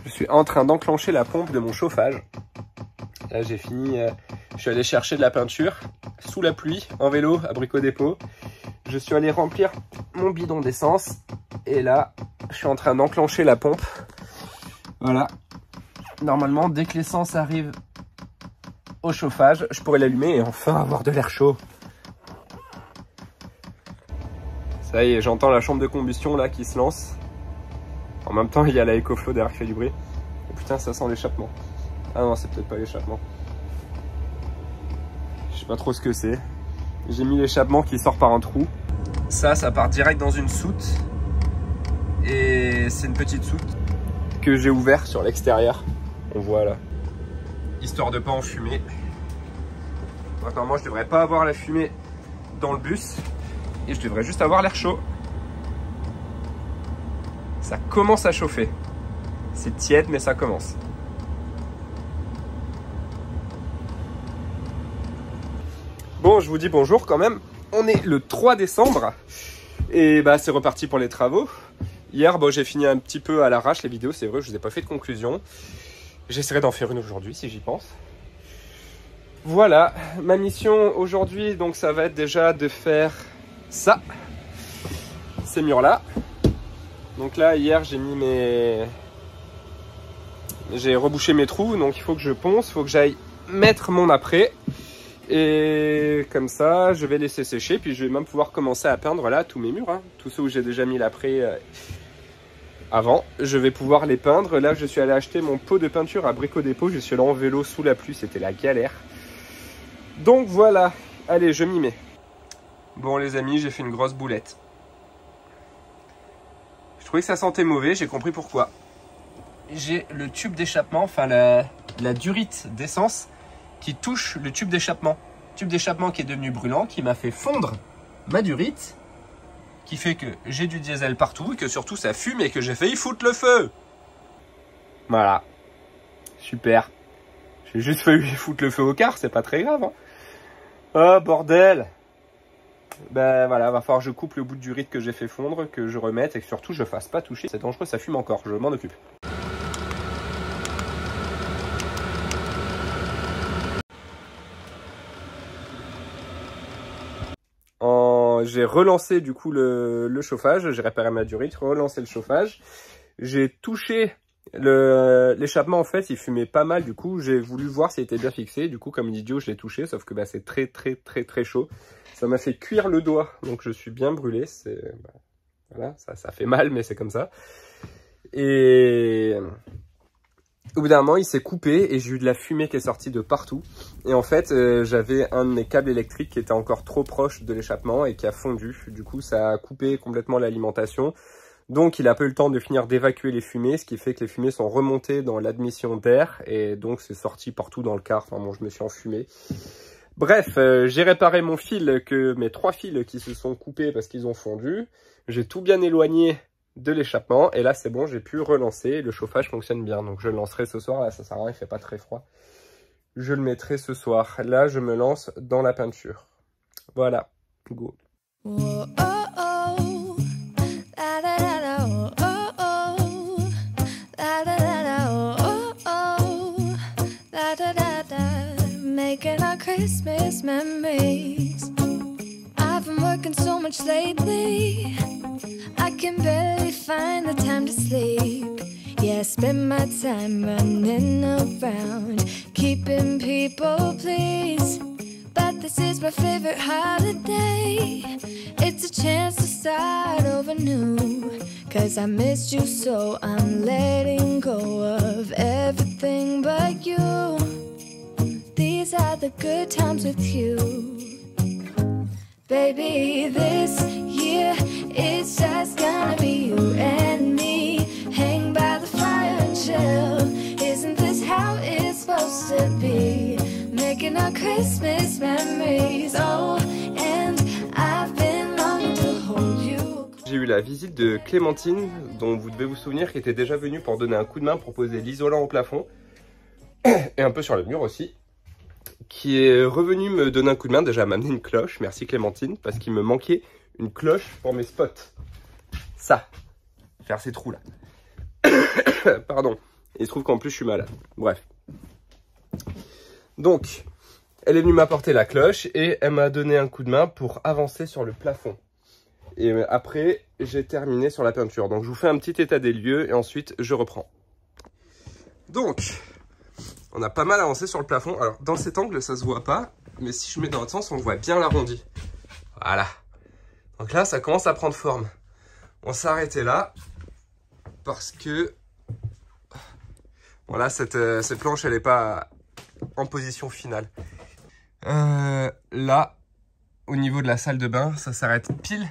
Je suis en train d'enclencher la pompe de mon chauffage. Là, j'ai fini, je suis allé chercher de la peinture sous la pluie, en vélo, à Brico Dépôt. Je suis allé remplir mon bidon d'essence. Et là, je suis en train d'enclencher la pompe. Voilà. Normalement, dès que l'essence arrive au chauffage, je pourrais l'allumer et enfin avoir de l'air chaud. Ça y est, j'entends la chambre de combustion là qui se lance. En même temps, il y a la EcoFlow derrière qui fait du bruit. Oh putain, ça sent l'échappement. Ah non, c'est peut-être pas l'échappement. Je sais pas trop ce que c'est. J'ai mis l'échappement qui sort par un trou. Ça part direct dans une soute. Et c'est une petite soute que j'ai ouverte sur l'extérieur. On voit là. Histoire de pas en fumer. Normalement, je devrais pas avoir la fumée dans le bus. Et je devrais juste avoir l'air chaud. Ça commence à chauffer. C'est tiède, mais ça commence. Bon, je vous dis bonjour quand même. On est le 3 décembre. Et bah, c'est reparti pour les travaux. Hier, bon, j'ai fini un petit peu à l'arrache les vidéos. C'est vrai, je vous ai pas fait de conclusion. J'essaierai d'en faire une aujourd'hui si j'y pense. Voilà, ma mission aujourd'hui, donc ça va être déjà de faire ça. Ces murs-là. Donc là, hier, j'ai mis j'ai rebouché mes trous, donc il faut que je ponce, il faut que j'aille mettre mon après. Et comme ça, je vais laisser sécher, puis je vais même pouvoir commencer à peindre là tous mes murs, hein. Tous ceux où j'ai déjà mis l'après avant. Je vais pouvoir les peindre. Là, je suis allé acheter mon pot de peinture à Brico Dépôt. Je suis allé en vélo sous la pluie, c'était la galère. Donc voilà, allez, je m'y mets. Bon les amis, j'ai fait une grosse boulette. Je trouvais que ça sentait mauvais, j'ai compris pourquoi. J'ai le tube d'échappement, enfin la durite d'essence qui touche le tube d'échappement. Tube d'échappement qui est devenu brûlant, qui m'a fait fondre ma durite, qui fait que j'ai du diesel partout et que surtout ça fume et que j'ai failli foutre le feu. Voilà. Super. J'ai juste failli foutre le feu au car, c'est pas très grave. Hein. Oh bordel. Ben voilà, va falloir que je coupe le bout de durite que j'ai fait fondre, que je remette et que surtout je fasse pas toucher. C'est dangereux, ça fume encore, je m'en occupe. J'ai relancé du coup le chauffage, j'ai réparé ma durite, relancé le chauffage. J'ai touché l'échappement, en fait, il fumait pas mal, du coup j'ai voulu voir s'il était bien fixé. Du coup, comme un idiot, je l'ai touché, sauf que bah, c'est très chaud. Ça m'a fait cuire le doigt, donc je suis bien brûlé. Voilà, ça fait mal, mais c'est comme ça. Et au bout d'un moment, il s'est coupé et j'ai eu de la fumée qui est sortie de partout. Et en fait, j'avais un de mes câbles électriques qui était encore trop proche de l'échappement et qui a fondu. Du coup, ça a coupé complètement l'alimentation. Donc, il a pas eu le temps de finir d'évacuer les fumées, ce qui fait que les fumées sont remontées dans l'admission d'air. Et donc, c'est sorti partout dans le car. Enfin bon, je me suis enfumé. Bref, j'ai réparé mon fil, mes 3 fils qui se sont coupés parce qu'ils ont fondu. J'ai tout bien éloigné de l'échappement et là c'est bon, j'ai pu relancer, le chauffage fonctionne bien, donc je le lancerai ce soir. Là ça sert à rien, il fait pas très froid, je le mettrai ce soir. Là je me lance dans la peinture, voilà, go. Making our Christmas memories. I've been working so much lately, I can barely find the time to sleep. Yeah, I spend my time running around, keeping people pleased. But this is my favorite holiday. It's a chance to start over new. Cause I missed you so I'm letting go of everything but you. These are the good times with you. Baby, this year it's just gonna be you and me. Hang by the fire and chill. Isn't this how it's supposed to be? Making our Christmas memories. Oh, and I've been longing to hold you. J'ai eu la visite de Clémentine, dont vous devez vous souvenir, qui était déjà venue pour donner un coup de main pour poser l'isolant au plafond. Et un peu sur le mur aussi. Qui est revenu me donner un coup de main, déjà m'amener une cloche, merci Clémentine, parce qu'il me manquait une cloche pour mes spots. Ça, faire ces trous là. Pardon. Et il se trouve qu'en plus je suis malade. Bref. Donc, elle est venue m'apporter la cloche et elle m'a donné un coup de main pour avancer sur le plafond. Et après, j'ai terminé sur la peinture. Donc, je vous fais un petit état des lieux et ensuite, je reprends. Donc, on a pas mal avancé sur le plafond. Alors, dans cet angle, ça se voit pas. Mais si je mets dans l'autre sens, on voit bien l'arrondi. Voilà. Donc là, ça commence à prendre forme. On s'est arrêté là. Parce que... Voilà, cette planche, elle n'est pas en position finale. Là, au niveau de la salle de bain, ça s'arrête pile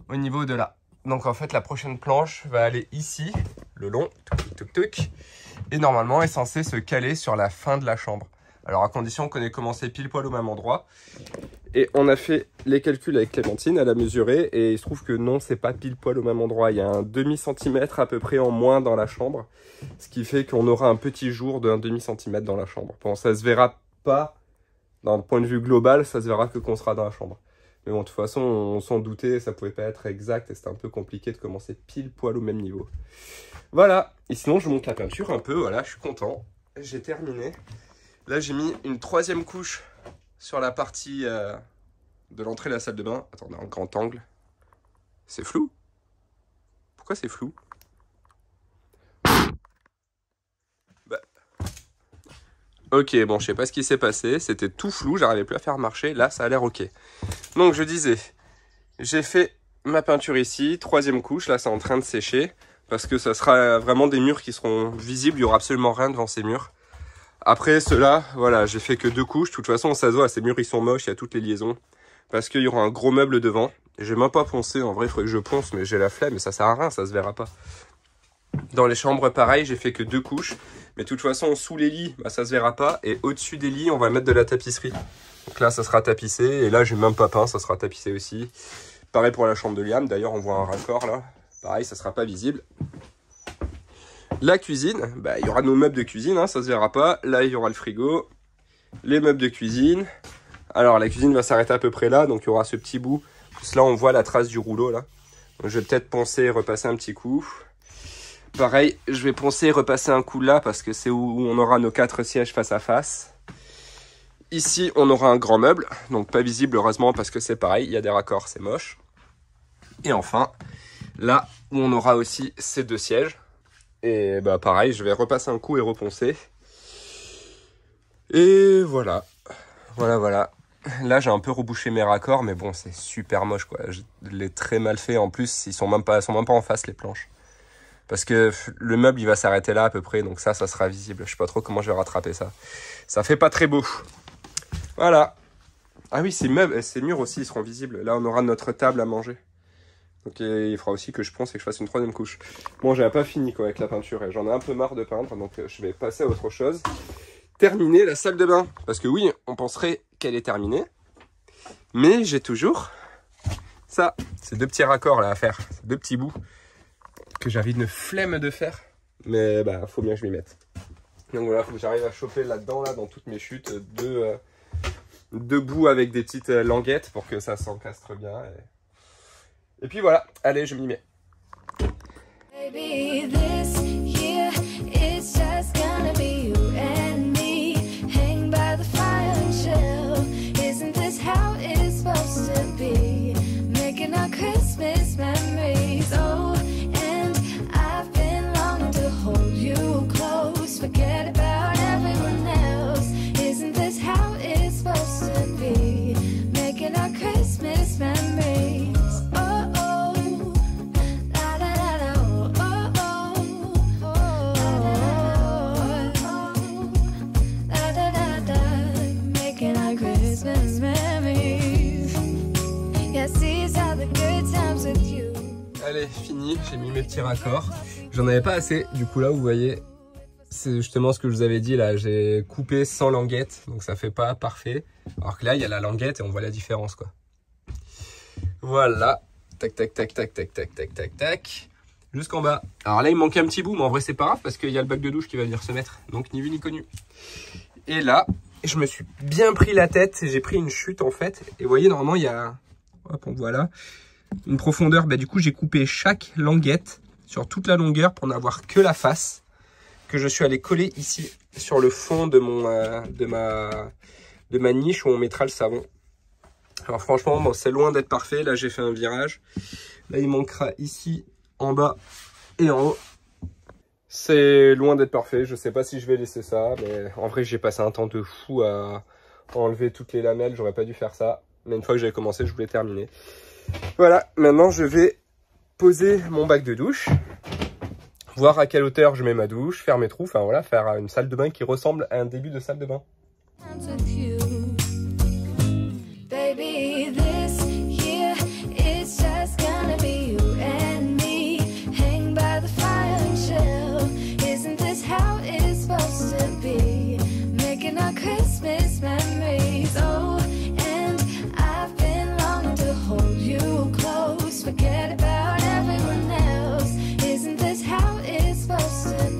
au niveau de là. Donc en fait, la prochaine planche va aller ici, le long, et normalement est censée se caler sur la fin de la chambre. Alors à condition qu'on ait commencé pile poil au même endroit. Et on a fait les calculs avec Clémentine, elle a mesuré, et il se trouve que non, c'est pas pile poil au même endroit. Il y a un demi-centimètre à peu près en moins dans la chambre, ce qui fait qu'on aura un petit jour d'un demi-centimètre dans la chambre. Bon, ça se verra pas, d'un point de vue global, ça se verra que qu'on sera dans la chambre. Mais bon, de toute façon, on s'en doutait, ça pouvait pas être exact, et c'était un peu compliqué de commencer pile poil au même niveau. Voilà, et sinon je monte la peinture un peu, voilà, je suis content, j'ai terminé. Là, j'ai mis une troisième couche sur la partie de l'entrée de la salle de bain. Attends, on a un grand angle. C'est flou? Pourquoi c'est flou? Bah. Ok, bon, je sais pas ce qui s'est passé. C'était tout flou, j'arrivais plus à faire marcher. Là, ça a l'air ok. Donc, je disais, j'ai fait ma peinture ici. Troisième couche, là, c'est en train de sécher. Parce que ça sera vraiment des murs qui seront visibles. Il n'y aura absolument rien devant ces murs. Après ceux-là, voilà, j'ai fait que 2 couches. De toute façon, ça se voit, ces murs, ils sont moches, il y a toutes les liaisons. Parce qu'il y aura un gros meuble devant. J'ai même pas poncé, en vrai, il faudrait que je ponce, mais j'ai la flemme, et ça sert à rien, ça se verra pas. Dans les chambres, pareil, j'ai fait que 2 couches. Mais de toute façon, sous les lits, bah, ça se verra pas. Et au-dessus des lits, on va mettre de la tapisserie. Donc là, ça sera tapissé. Et là, j'ai même pas peint, ça sera tapissé aussi. Pareil pour la chambre de Liam. D'ailleurs, on voit un raccord là. Pareil, ça sera pas visible. La cuisine, bah, il y aura nos meubles de cuisine, hein, ça se verra pas. Là, il y aura le frigo, les meubles de cuisine. Alors, la cuisine va s'arrêter à peu près là, donc il y aura ce petit bout. Plus là, on voit la trace du rouleau, là. Donc, je vais peut-être poncer et repasser un petit coup. Pareil, je vais poncer et repasser un coup là, parce que c'est où on aura nos 4 sièges face à face. Ici, on aura un grand meuble, donc pas visible, heureusement, parce que c'est pareil, il y a des raccords, c'est moche. Et enfin, là où on aura aussi ces 2 sièges. Et bah pareil, je vais repasser un coup et reponcer. Et voilà. Voilà. Là, j'ai un peu rebouché mes raccords, mais bon, c'est super moche, quoi. Je l'ai très mal fait. En plus, ils sont même pas en face, les planches. Parce que le meuble, il va s'arrêter là, à peu près. Donc ça sera visible. Je sais pas trop comment je vais rattraper ça. Ça fait pas très beau. Voilà. Ah oui, ces murs aussi, ils seront visibles. Là, on aura notre table à manger. Donc il faudra aussi que je ponce et que je fasse une 3e couche. Bon, j'avais pas fini quoi avec la peinture et j'en ai un peu marre de peindre, donc je vais passer à autre chose. Terminer la salle de bain. Parce que oui, on penserait qu'elle est terminée. Mais j'ai toujours ça. Ces 2 petits raccords là à faire. Ces 2 petits bouts que j'avais une flemme de faire. Mais bah, faut bien que je m'y mette. Donc voilà, faut que j'arrive à choper là-dedans, là, dans toutes mes chutes, 2 bouts avec des petites languettes pour que ça s'encastre bien. Et puis voilà, allez, je m'y mets. Baby, this year it's just gonna be you and me. Hang by the fire and chill. Isn't this how it's supposed to be? Making our Christmas memories. Oh, and I've been longing to hold you close. Forget about everyone else. Isn't this how it's supposed to be? Making our Christmas memories. Allez, fini, j'ai mis mes petits raccords. J'en avais pas assez, du coup là vous voyez, c'est justement ce que je vous avais dit là, j'ai coupé sans languette, donc ça fait pas parfait. Alors que là il y a la languette et on voit la différence quoi. Voilà, tac tac tac tac tac tac tac tac tac, jusqu'en bas. Alors là il me manquait un petit bout, mais en vrai c'est pas grave parce qu'il y a le bac de douche qui va venir se mettre, donc ni vu ni connu. Et là, je me suis bien pris la tête, j'ai pris une chute en fait, et vous voyez normalement il y a, hop on voit là, une profondeur, bah du coup j'ai coupé chaque languette sur toute la longueur pour n'avoir que la face. que je suis allé coller ici sur le fond de ma niche où on mettra le savon. Alors franchement, bon, c'est loin d'être parfait. Là, j'ai fait un virage. Là, il manquera ici, en bas et en haut. C'est loin d'être parfait. Je sais pas si je vais laisser ça, mais en vrai, j'ai passé un temps de fou à enlever toutes les lamelles. J'aurais pas dû faire ça. Mais une fois que j'avais commencé, je voulais terminer. Voilà, maintenant, je vais poser mon bac de douche. Voir à quelle hauteur je mets ma douche, faire mes trous, enfin voilà, faire une salle de bain qui ressemble à un début de salle de bain. Gonna be you and me, hanging by the fire and chill. Isn't this how it's supposed to be? Making our Christmas memories. Oh, yeah. I've been longing to hold you close, forget about everyone else. Isn't this how it's supposed to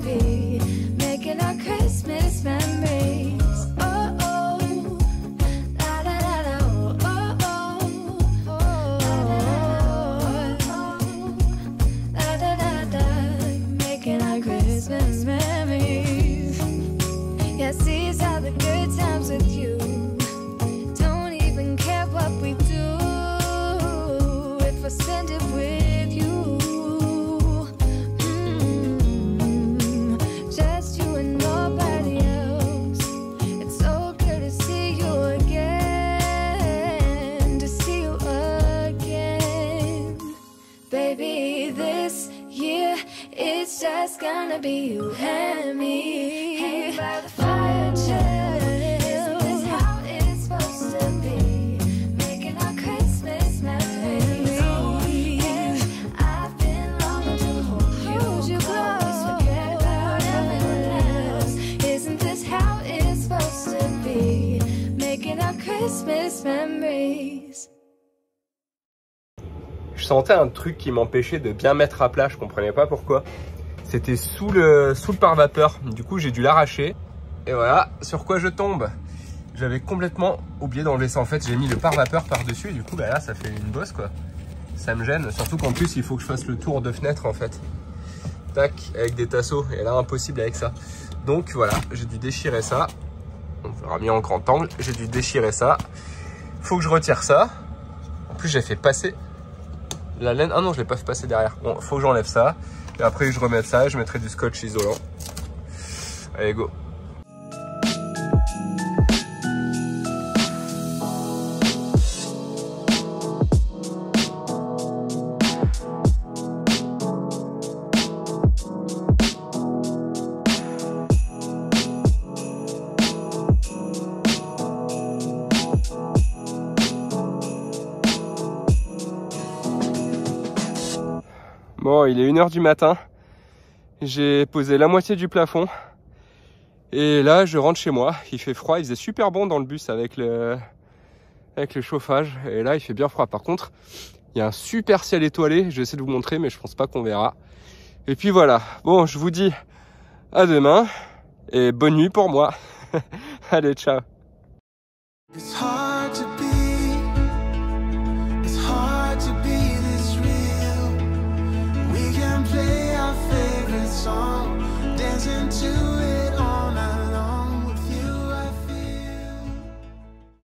be? Making our Christmas memories. Je sentais un truc qui m'empêchait de bien mettre à plat, je comprenais pas pourquoi. C'était sous le pare-vapeur, du coup j'ai dû l'arracher. Et voilà sur quoi je tombe. J'avais complètement oublié d'enlever ça. En fait, j'ai mis le pare-vapeur par-dessus et du coup bah là ça fait une bosse quoi. Ça me gêne, surtout qu'en plus il faut que je fasse le tour de fenêtre en fait. Tac, avec des tasseaux, et là impossible avec ça. Donc voilà, j'ai dû déchirer ça. On verra mieux en grand angle, j'ai dû déchirer ça. Faut que je retire ça. En plus j'ai fait passer la laine. Ah non, je l'ai pas fait passer derrière. Bon, faut que j'enlève ça. Et après, je remets ça, je mettrai du scotch isolant. Allez, go. Bon, il est 1 h du matin. J'ai posé la moitié du plafond. Et là, je rentre chez moi. Il fait froid. Il faisait super bon dans le bus avec le chauffage. Et là, il fait bien froid. Par contre, il y a un super ciel étoilé. Je vais essayer de vous montrer, mais je pense pas qu'on verra. Et puis voilà. Bon, je vous dis à demain. Et bonne nuit pour moi. Allez, ciao.